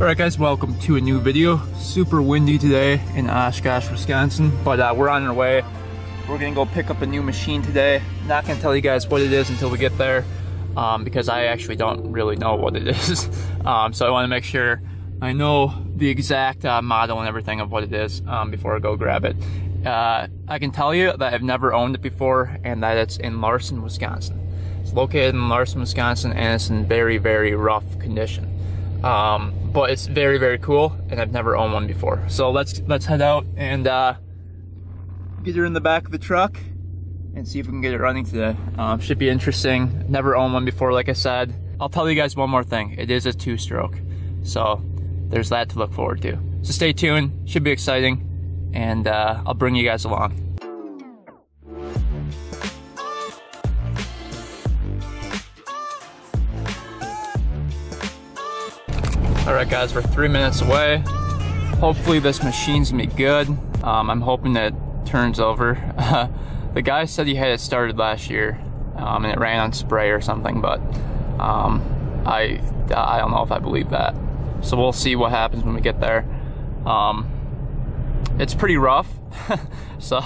Alright guys, welcome to a new video. Super windy today in Oshkosh, Wisconsin, but we're on our way. We're gonna go pick up a new machine today. Not gonna tell you guys what it is until we get there, because I actually don't really know what it is. So I wanna make sure I know the exact model and everything of what it is before I go grab it. I can tell you that I've never owned it before and that it's in Larson, Wisconsin. It's located in Larson, Wisconsin, and it's in very, very rough condition. But it's very, very cool, and I've never owned one before. So let's head out and get her in the back of the truck and see if we can get it running today. Should be interesting. Never owned one before, like I said. I'll tell you guys one more thing. It is a two-stroke, so there's that to look forward to. So stay tuned. Should be exciting, and I'll bring you guys along. Alright guys, we're 3 minutes away. Hopefully this machine's gonna be good. I'm hoping that it turns over. The guy said he had it started last year, and it ran on spray or something, but I don't know if I believe that. So we'll see what happens when we get there. It's pretty rough, so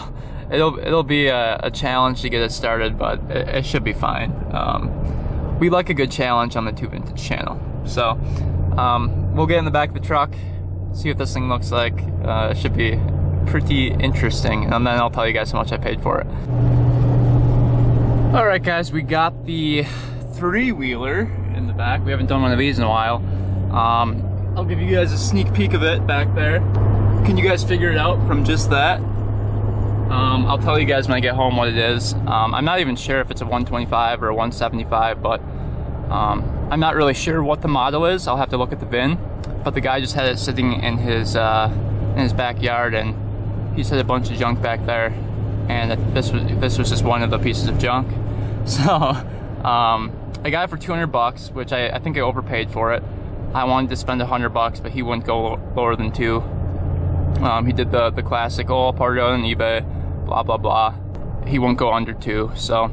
it'll be a challenge to get it started, but it should be fine. We like a good challenge on the Two Vintage channel, so we'll get in the back of the truck, see what this thing looks like. It should be pretty interesting, and then I'll tell you guys how much I paid for it. Alright guys, we got the three-wheeler in the back. We haven't done one of these in a while. I'll give you guys a sneak peek of it back there. Can you guys figure it out from just that? I'll tell you guys when I get home what it is. I'm not even sure if it's a 125 or a 175, but I'm not really sure what the model is. I'll have to look at the VIN, but the guy just had it sitting in his backyard, and he said a bunch of junk back there, and this was just one of the pieces of junk. So I got it for 200 bucks, which I think I overpaid for it. I wanted to spend 100 bucks, but he wouldn't go lower than 2. He did the classic, oh, I'll part it out on eBay, blah blah blah. He wouldn't go under 2, so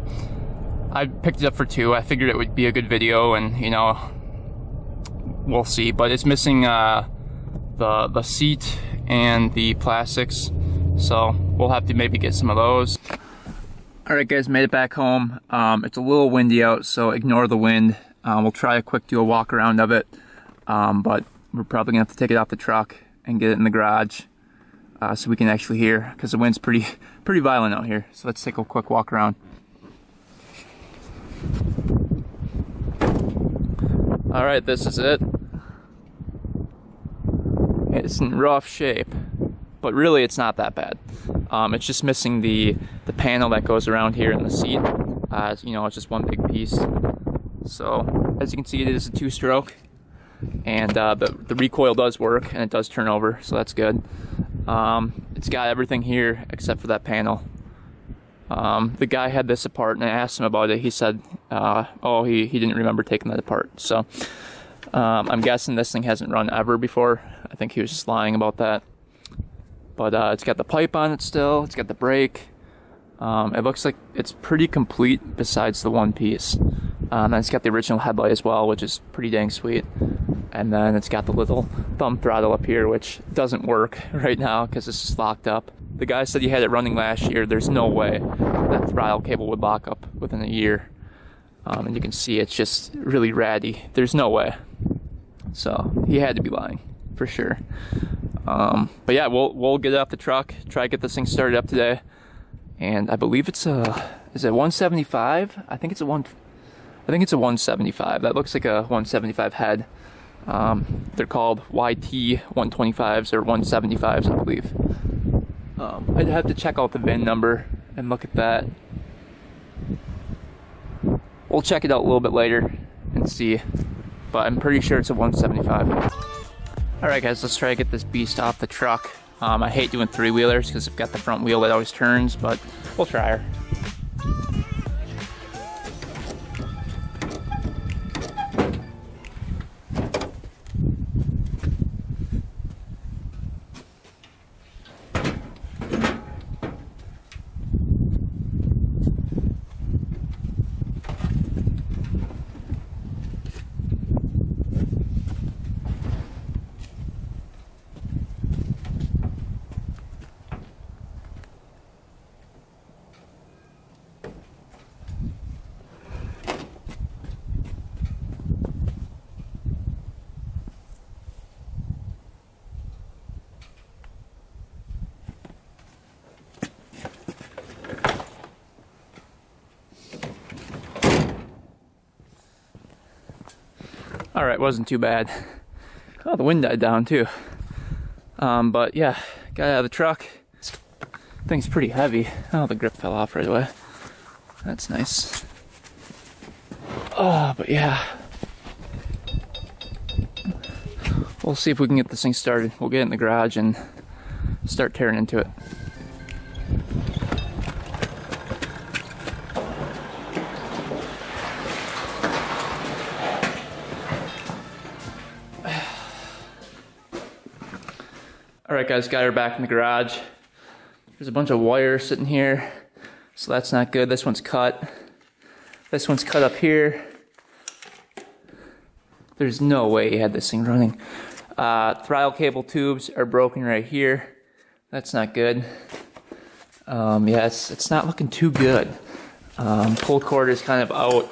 I picked it up for 2. I figured it would be a good video, and you know, we'll see. But it's missing the seat and the plastics, so we'll have to maybe get some of those. Alright guys, made it back home. It's a little windy out, so ignore the wind. We'll try a quick do a walk around of it, but we're probably gonna have to take it off the truck and get it in the garage so we can actually hear, because the wind's pretty violent out here. So let's take a quick walk around. Alright, this is it. It's in rough shape, but really it's not that bad. It's just missing the panel that goes around here in the seat. You know, it's just one big piece. So, as you can see, it is a two-stroke, and the recoil does work, and it does turn over, so that's good. It's got everything here except for that panel. The guy had this apart, and I asked him about it. He said, oh, he didn't remember taking that apart. So I'm guessing this thing hasn't run ever before. I think he was just lying about that. But it's got the pipe on it still. It's got the brake. It looks like it's pretty complete besides the one piece. And it's got the original headlight as well, which is pretty dang sweet. And then it's got the little thumb throttle up here, which doesn't work right now because it's just locked up. The guy said he had it running last year. There's no way that throttle cable would lock up within a year. And you can see it's just really ratty. There's no way. So he had to be lying for sure. But yeah, we'll get it off the truck, try to get this thing started up today. And I believe it's is it 175? I think it's a 175. That looks like a 175 head. They're called YT 125s or 175s, I believe. I'd have to check out the VIN number and look at that. We'll check it out a little bit later and see, but I'm pretty sure it's a 175. Alright guys, let's try to get this beast off the truck. I hate doing three-wheelers because I've got the front wheel that always turns, but we'll try her. All right, wasn't too bad. Oh, the wind died down too. But yeah, got out of the truck. Thing's pretty heavy. Oh, the grip fell off right away. That's nice. Oh, but yeah. We'll see if we can get this thing started. We'll get it in the garage and start tearing into it. Alright guys, got her back in the garage. There's a bunch of wire sitting here, so that's not good. This one's cut. This one's cut up here. There's no way he had this thing running. Throttle cable tubes are broken right here. That's not good. Yeah, it's not looking too good. Pull cord is kind of out.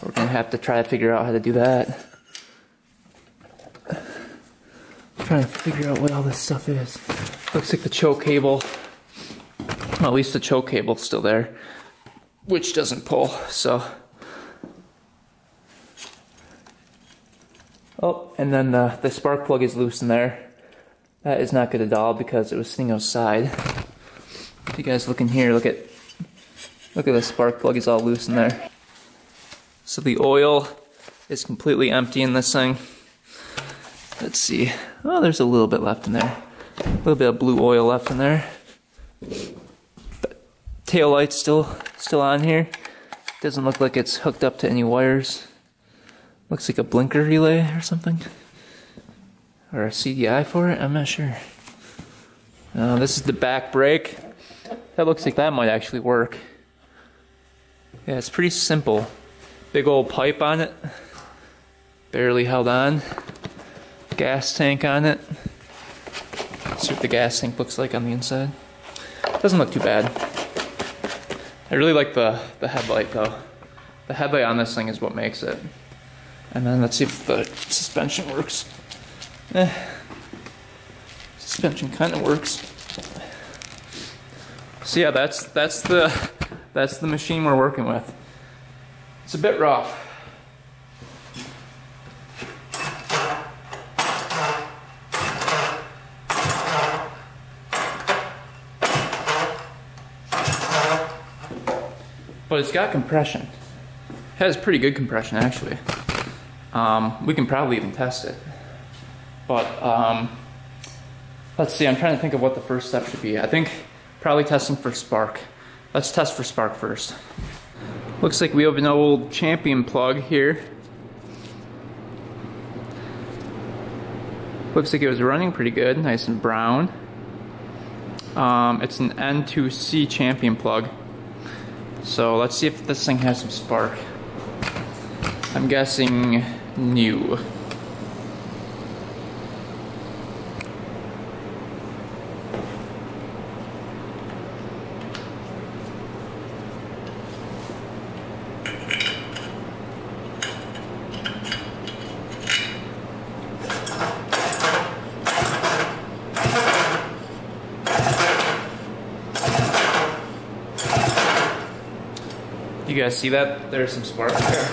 We're gonna have to try to figure out how to do that. Trying to figure out what all this stuff is. Looks like the choke cable. Well, at least the choke cable's still there, which doesn't pull, so. Oh, and then the spark plug is loose in there. That is not good at all because it was sitting outside. If you guys look in here, look at the spark plug is all loose in there. So the oil is completely empty in this thing. Let's see. Oh, there's a little bit left in there. A little bit of blue oil left in there. But tail light's still on here. Doesn't look like it's hooked up to any wires. Looks like a blinker relay or something. Or a CDI for it, I'm not sure. This is the back brake. That looks like that might actually work. Yeah, it's pretty simple. Big old pipe on it. Barely held on. Gas tank on it. Let's see what the gas tank looks like on the inside. Doesn't look too bad. I really like the headlight though. The headlight on this thing is what makes it. And then let's see if the suspension works. Suspension kind of works. So yeah, that's the machine we're working with. It's a bit rough. But it's got compression. It has pretty good compression actually. We can probably even test it. But let's see, I'm trying to think of what the first step should be. I think probably testing for spark. Let's test for spark first. Looks like we have an old Champion plug here. Looks like it was running pretty good, nice and brown. It's an N2C Champion plug. So let's see if this thing has some spark. I'm guessing new. You guys see that? There's some spark there.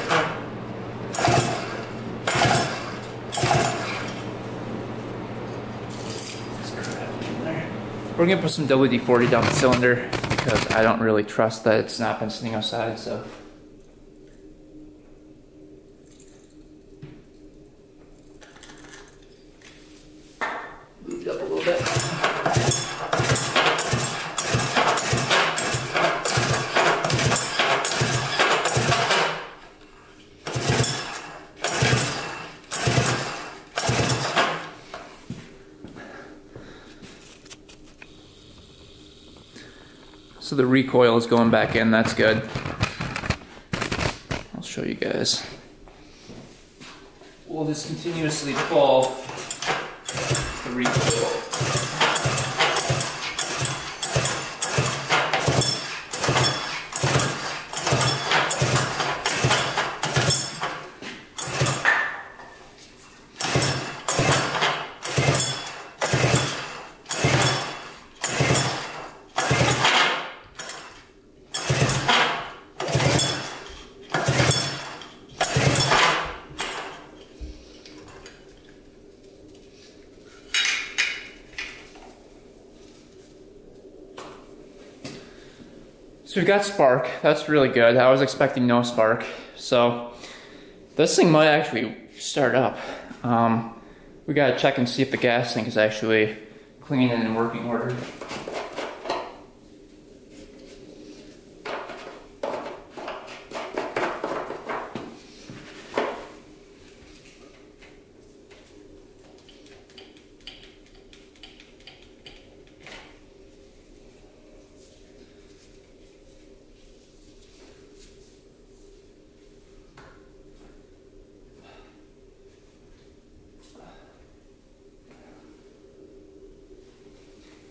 We're gonna put some WD-40 down the cylinder because I don't really trust that it's not been sitting outside, so. Move it up a little bit. So the recoil is going back in, that's good. I'll show you guys. We'll just continuously pull the recoil. So we've got spark. That's really good. I was expecting no spark. So this thing might actually start up. We gotta check and see if the gas tank is actually clean and in working order.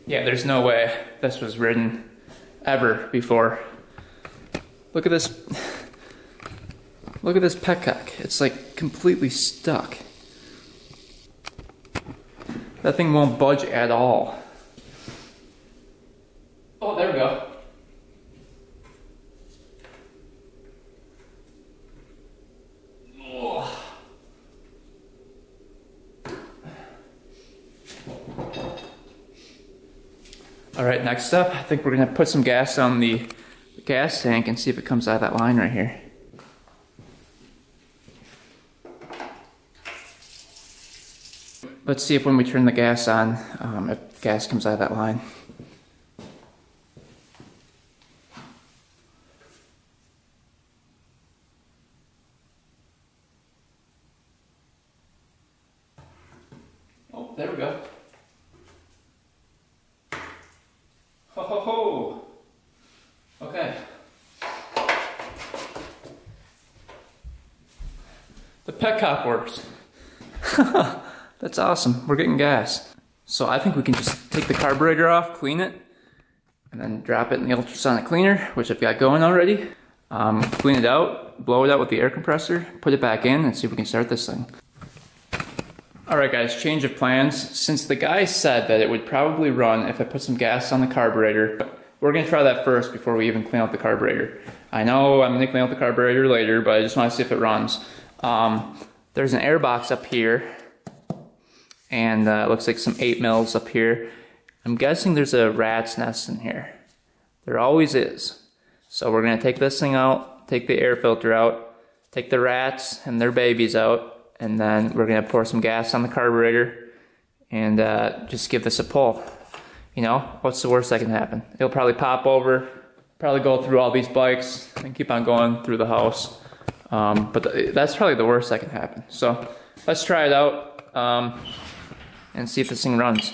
Yeah, there's no way this was ridden ever before. Look at this. Look at this petcock. It's like completely stuck. That thing won't budge at all. Oh, there we go. All right, next up, I think we're gonna put some gas on the gas tank and see if it comes out of that line right here. Let's see if when we turn the gas on, if gas comes out of that line. Oh, there we go. Ho ho ho! Okay. The petcock works. That's awesome. We're getting gas. So I think we can just take the carburetor off, clean it, and then drop it in the ultrasonic cleaner, which I've got going already. Clean it out, blow it out with the air compressor, put it back in, and see if we can start this thing. Alright guys, change of plans. Since the guy said that it would probably run if I put some gas on the carburetor, we're going to try that first before we even clean out the carburetor. I know I'm going to clean out the carburetor later, but I just want to see if it runs. There's an air box up here, and it looks like some 8 mils up here. I'm guessing there's a rat's nest in here. There always is. So we're going to take this thing out, take the air filter out, take the rats and their babies out, and then we're going to pour some gas on the carburetor and just give this a pull. You know, what's the worst that can happen? It'll probably pop over, probably go through all these bikes and keep on going through the house. But that's probably the worst that can happen. So let's try it out and see if this thing runs.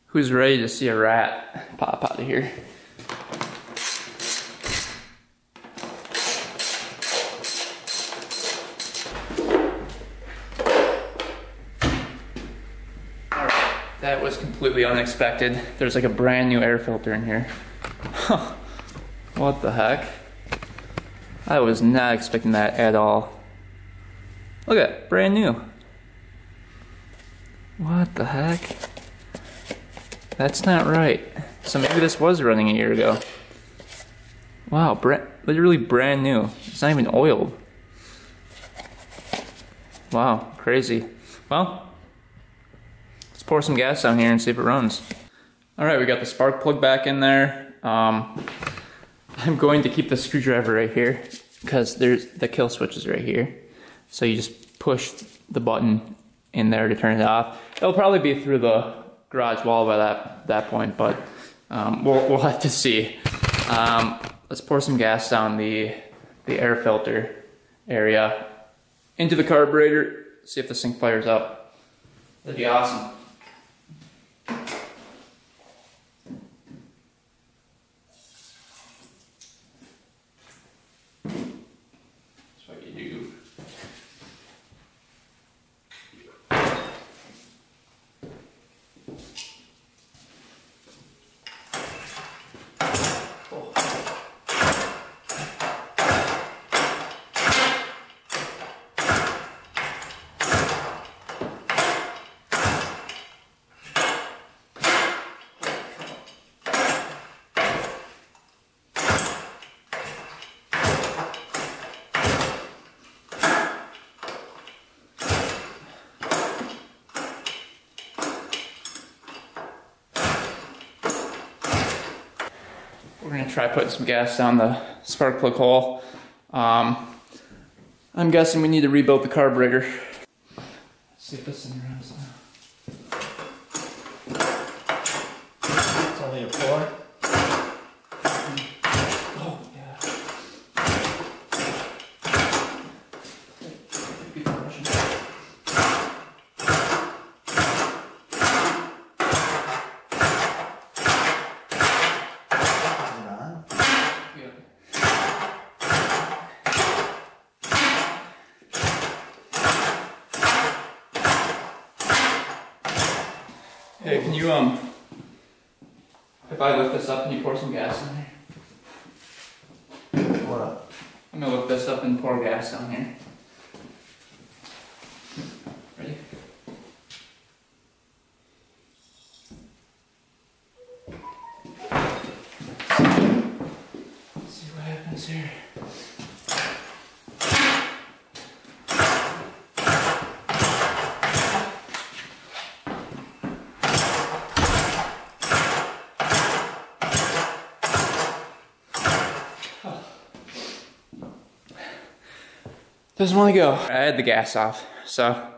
Who's ready to see a rat pop out of here? That was completely unexpected. There's like a brand new air filter in here. Huh. What the heck? I was not expecting that at all. Look at it, brand new. What the heck? That's not right. So maybe this was running a year ago. Wow, literally brand new. It's not even oiled. Wow, crazy. Well, let's pour some gas down here and see if it runs. Alright, we got the spark plug back in there. I'm going to keep the screwdriver right here because there's the kill switch is right here. So you just push the button in there to turn it off. It'll probably be through the garage wall by that point, but we'll have to see. Let's pour some gas down the air filter area into the carburetor, see if this thing fires up. That'd be awesome. That's what you do. gonna try putting some gas down the spark plug hole. I'm guessing we need to rebuild the carburetor. Let's see if this thing runs now. It's only a 4. Oh, yeah. Hey, can you, if I lift this up, can you pour some gas in here? What up? I'm gonna lift this up and pour gas down here. Ready? Let's see what happens here. Doesn't want to go. I had the gas off, so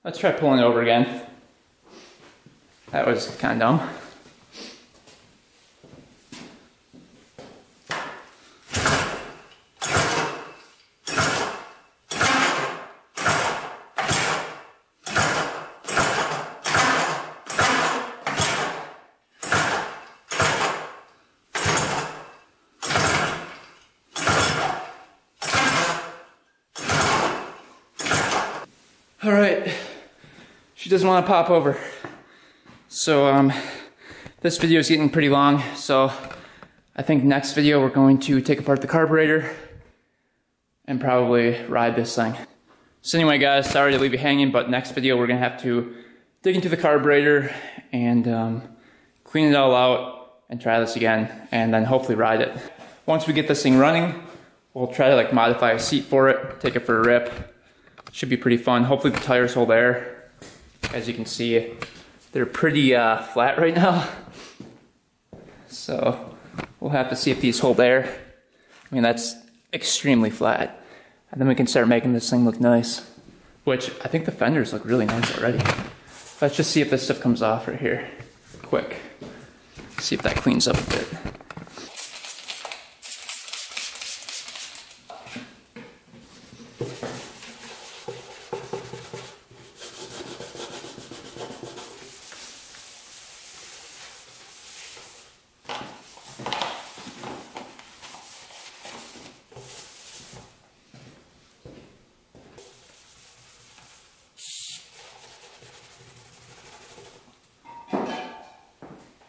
let's try pulling it over again. That was kind of dumb. All right, she doesn't want to pop over. So this video is getting pretty long, so I think next video we're going to take apart the carburetor and probably ride this thing. So anyway guys, sorry to leave you hanging, but next video we're gonna have to dig into the carburetor and clean it all out and try this again, and then hopefully ride it. Once we get this thing running, we'll try to like modify a seat for it, take it for a rip. Should be pretty fun. Hopefully the tires hold air. As you can see, they're pretty flat right now. So we'll have to see if these hold air. I mean, that's extremely flat. And then we can start making this thing look nice. Which, I think the fenders look really nice already. Let's just see if this stuff comes off right here. Quick. See if that cleans up a bit.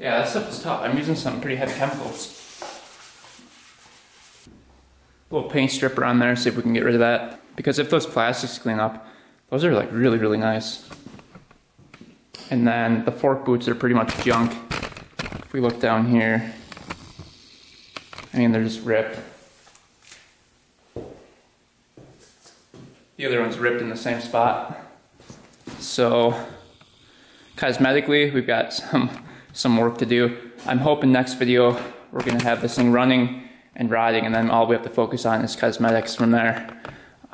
Yeah, that stuff is tough. I'm using some pretty heavy chemicals. Little paint stripper on there, see if we can get rid of that. Because if those plastics clean up, those are like really, really nice. And then the fork boots are pretty much junk. If we look down here, I mean, they're just ripped. The other one's ripped in the same spot. So, cosmetically, we've got some work to do. I'm hoping next video we're gonna have this thing running and riding, and then all we have to focus on is cosmetics from there.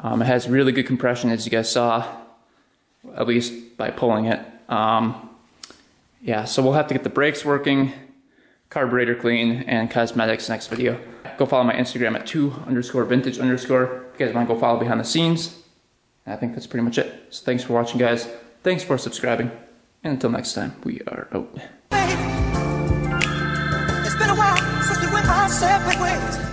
It has really good compression, as you guys saw, at least by pulling it. Yeah, so we'll have to get the brakes working, carburetor clean, and cosmetics next video. Go follow my Instagram at 2_vintage_. If you guys wanna go follow behind the scenes. And I think that's pretty much it. So thanks for watching, guys. Thanks for subscribing. And until next time, we are out. It's been a while since we went our separate ways.